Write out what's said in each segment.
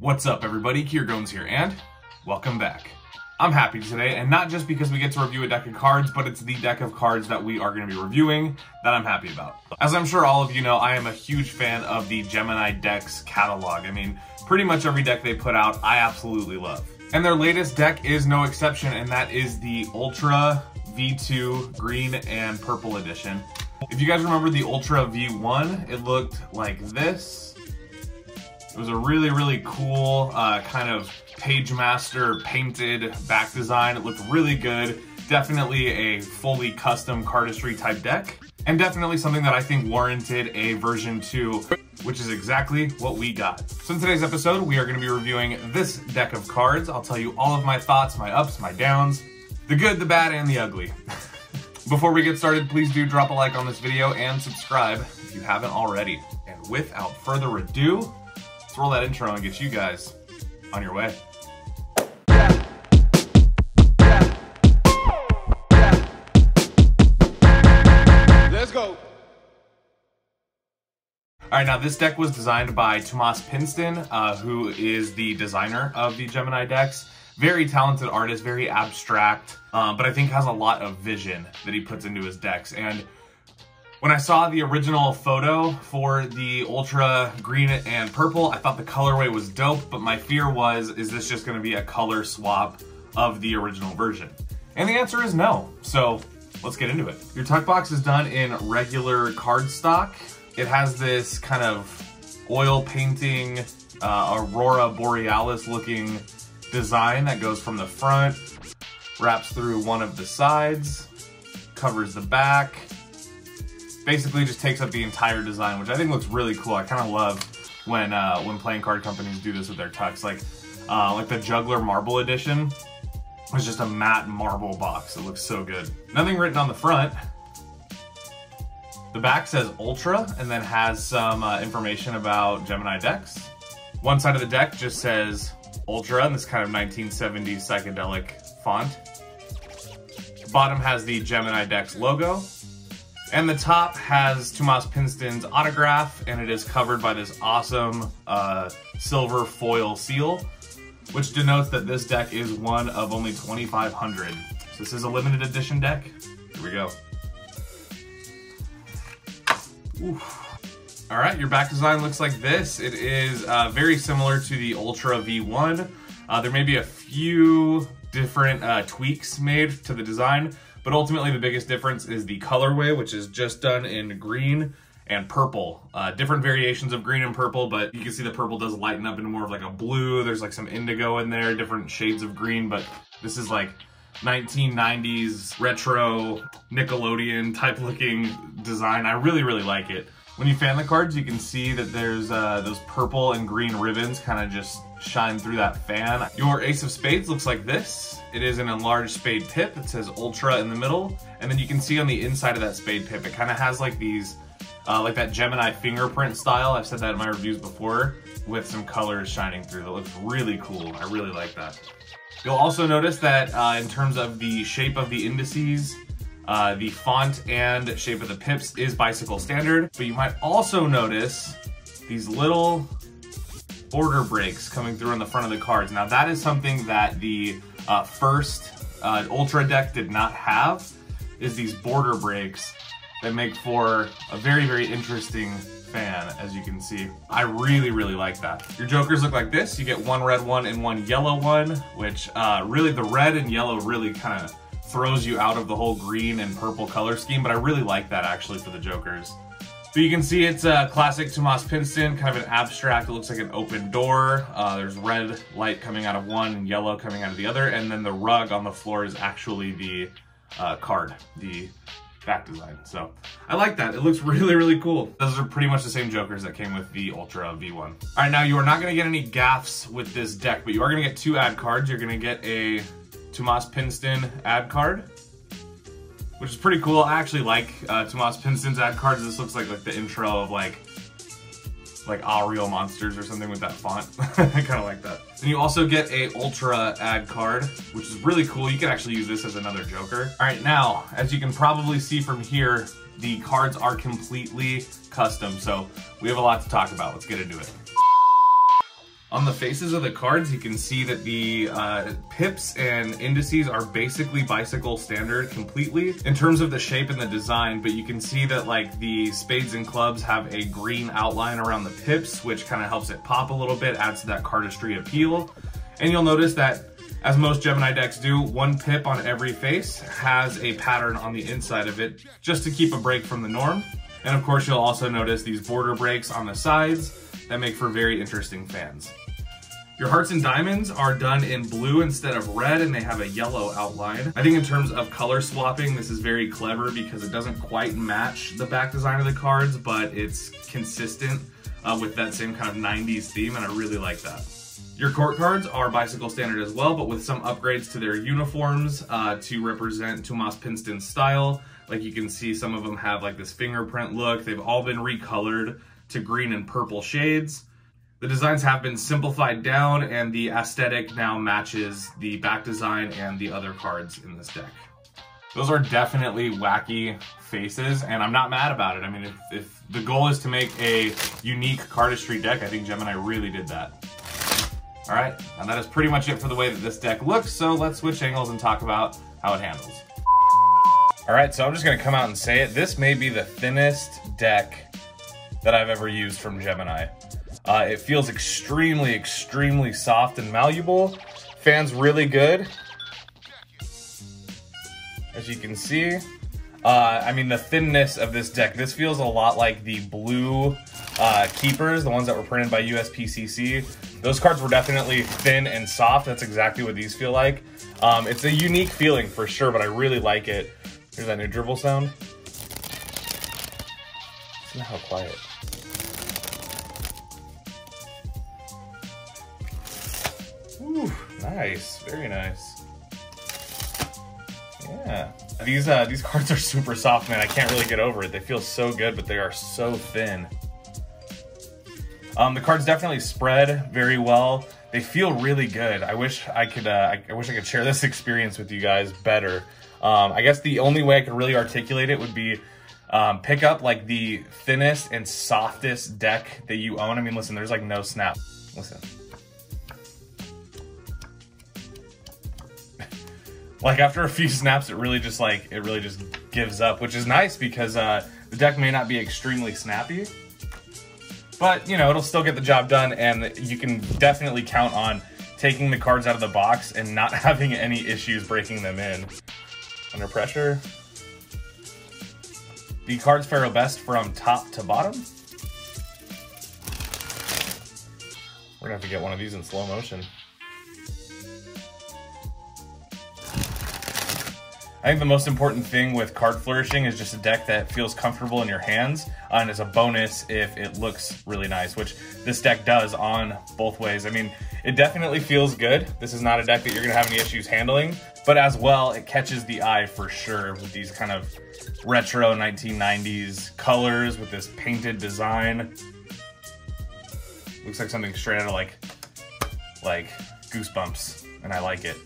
What's up everybody, Kiergones here, and welcome back. I'm happy today, and not just because we get to review a deck of cards, but it's the deck of cards that we are going to be reviewing that I'm happy about. As I'm sure all of you know, I am a huge fan of the Gemini Decks catalog. I mean, pretty much every deck they put out, I absolutely love. And their latest deck is no exception, and that is the Ultra V2 Green and Purple Edition. If you guys remember the Ultra V1, it looked like this. It was a really cool kind of Page Master painted back design. It looked really good. Definitely a fully custom cardistry type deck. And definitely something that I think warranted a version 2, which is exactly what we got. So in today's episode, we are going to be reviewing this deck of cards. I'll tell you all of my thoughts, my ups, my downs, the good, the bad, and the ugly. Before we get started, please do drop a like on this video and subscribe if you haven't already. And without further ado, let's roll that intro and get you guys on your way. Let's go. All right, now this deck was designed by Tomas Pinston, who is the designer of the Gemini decks. Very talented artist, very abstract, but I think has a lot of vision that he puts into his decks. And when I saw the original photo for the Ultra Green and Purple, I thought the colorway was dope, but my fear was, is this just gonna be a color swap of the original version? And the answer is no, so let's get into it. Your tuck box is done in regular cardstock. It has this kind of oil painting, Aurora Borealis looking design that goes from the front, wraps through one of the sides, covers the back, basically just takes up the entire design, which I think looks really cool. I kind of love when playing card companies do this with their tucks. Like the Juggler Marble Edition was just a matte marble box. It looks so good. Nothing written on the front. The back says Ultra and then has some information about Gemini decks. One side of the deck just says Ultra in this kind of 1970s psychedelic font. The bottom has the Gemini decks logo. And the top has Tomas Pinston's autograph, and it is covered by this awesome silver foil seal, which denotes that this deck is one of only 2,500. So this is a limited edition deck. Here we go. Oof. All right, your back design looks like this. It is very similar to the Ultra V1. There may be a few different tweaks made to the design, but ultimately the biggest difference is the colorway, which is just done in green and purple. Different variations of green and purple, but you can see the purple does lighten up into more of like a blue. There's like some indigo in there, different shades of green, but this is like 1990s retro Nickelodeon type looking design. I really like it. When you fan the cards, you can see that there's those purple and green ribbons kind of just shine through that fan. Your Ace of Spades looks like this. It is an enlarged spade pip. It says Ultra in the middle. And then you can see on the inside of that spade pip, it kind of has like these, like that Gemini fingerprint style. I've said that in my reviews before, with some colors shining through. That looks really cool. I really like that. You'll also notice that in terms of the shape of the indices, the font and shape of the pips is bicycle standard, but you might also notice these little border breaks coming through on the front of the cards. Now that is something that the first Ultra deck did not have, is these border breaks that make for a very interesting fan, as you can see. I really like that. Your jokers look like this. You get one red one and one yellow one, which really the red and yellow really kind of throws you out of the whole green and purple color scheme, but I really like that actually for the jokers. So you can see it's a classic Tomas Pinston, kind of an abstract. It looks like an open door. There's red light coming out of one and yellow coming out of the other. And then the rug on the floor is actually the card, the back design. So I like that. It looks really, really cool. Those are pretty much the same Jokers that came with the Ultra V1. All right, now you are not gonna get any gaffs with this deck, but you are gonna get 2 ad cards. You're gonna get a Tomas Pinston ad card, which is pretty cool. I actually like Tomas Pinston's ad cards. This looks like the intro of like Real Monsters or something with that font. I kind of like that. And you also get a Ultra ad card, which is really cool. You can actually use this as another Joker. All right, now, as you can probably see from here, the cards are completely custom. So we have a lot to talk about. Let's get into it. On the faces of the cards, you can see that the pips and indices are basically bicycle standard completely in terms of the shape and the design, but you can see that like the spades and clubs have a green outline around the pips, which kind of helps it pop a little bit, adds to that cardistry appeal. And you'll notice that, as most Gemini decks do, one pip on every face has a pattern on the inside of it, just to keep a break from the norm. And of course, you'll also notice these border breaks on the sides that make for very interesting fans. Your hearts and diamonds are done in blue instead of red, and they have a yellow outline. I think in terms of color swapping, this is very clever because it doesn't quite match the back design of the cards, but it's consistent with that same kind of 90s theme, and I really like that. Your court cards are bicycle standard as well, but with some upgrades to their uniforms to represent Tomas Pinston's style. Like you can see some of them have like this fingerprint look. They've all been recolored to green and purple shades. The designs have been simplified down, and the aesthetic now matches the back design and the other cards in this deck. Those are definitely wacky faces, and I'm not mad about it. I mean, if the goal is to make a unique cardistry deck, I think Gemini really did that. All right, and that is pretty much it for the way that this deck looks, so let's switch angles and talk about how it handles. All right, so I'm just gonna come out and say it. This may be the thinnest deck that I've ever used from Gemini. It feels extremely, extremely soft and malleable. Fans really good. As you can see, I mean, the thinness of this deck, this feels a lot like the blue Keepers, the ones that were printed by USPCC. Those cards were definitely thin and soft. That's exactly what these feel like. It's a unique feeling for sure, but I really like it. Here's that new dribble sound. Listen to how quiet. Ooh, nice, very nice. Yeah, these cards are super soft, man. I can't really get over it. They feel so good, but they are so thin. The cards definitely spread very well. They feel really good. I wish I could share this experience with you guys better. I guess the only way I could really articulate it would be pick up like the thinnest and softest deck that you own. I mean, listen, there's like no snap. Listen. Like after a few snaps, it really just gives up, which is nice because the deck may not be extremely snappy, but you know, it'll still get the job done, and you can definitely count on taking the cards out of the box and not having any issues breaking them in. Under pressure. The cards fare best from top to bottom. We're gonna have to get one of these in slow motion. I think the most important thing with card flourishing is just a deck that feels comfortable in your hands, and as a bonus if it looks really nice, which this deck does on both ways. I mean, it definitely feels good. This is not a deck that you're gonna have any issues handling, but as well, it catches the eye for sure with these kind of retro 1990s colors with this painted design. Looks like something straight out of like Goosebumps, and I like it.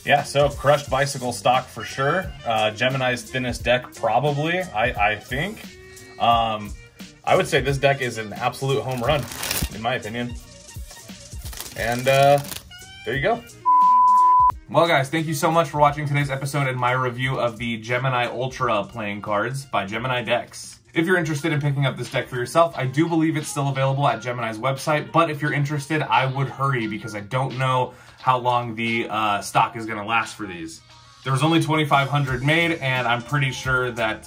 Yeah, so crushed bicycle stock for sure. Gemini's thinnest deck, probably, I think. I would say this deck is an absolute home run, in my opinion. And there you go. Well, guys, thank you so much for watching today's episode and my review of the Gemini Ultra playing cards by Gemini Decks. If you're interested in picking up this deck for yourself, I do believe it's still available at Gemini's website, but if you're interested, I would hurry because I don't know how long the stock is going to last for these. There was only 2,500 made, and I'm pretty sure that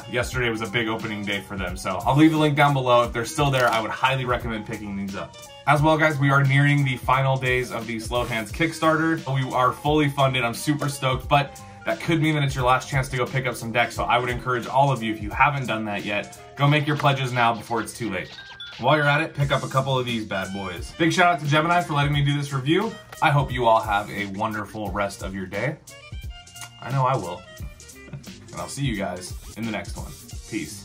yesterday was a big opening day for them. So I'll leave the link down below. If they're still there, I would highly recommend picking these up. As well, guys, we are nearing the final days of the Slow Hands Kickstarter. We are fully funded. I'm super stoked, but that could mean that it's your last chance to go pick up some decks. So I would encourage all of you, if you haven't done that yet, go make your pledges now before it's too late. While you're at it, pick up a couple of these bad boys. Big shout out to Gemini for letting me do this review. I hope you all have a wonderful rest of your day. I know I will. And I'll see you guys in the next one. Peace.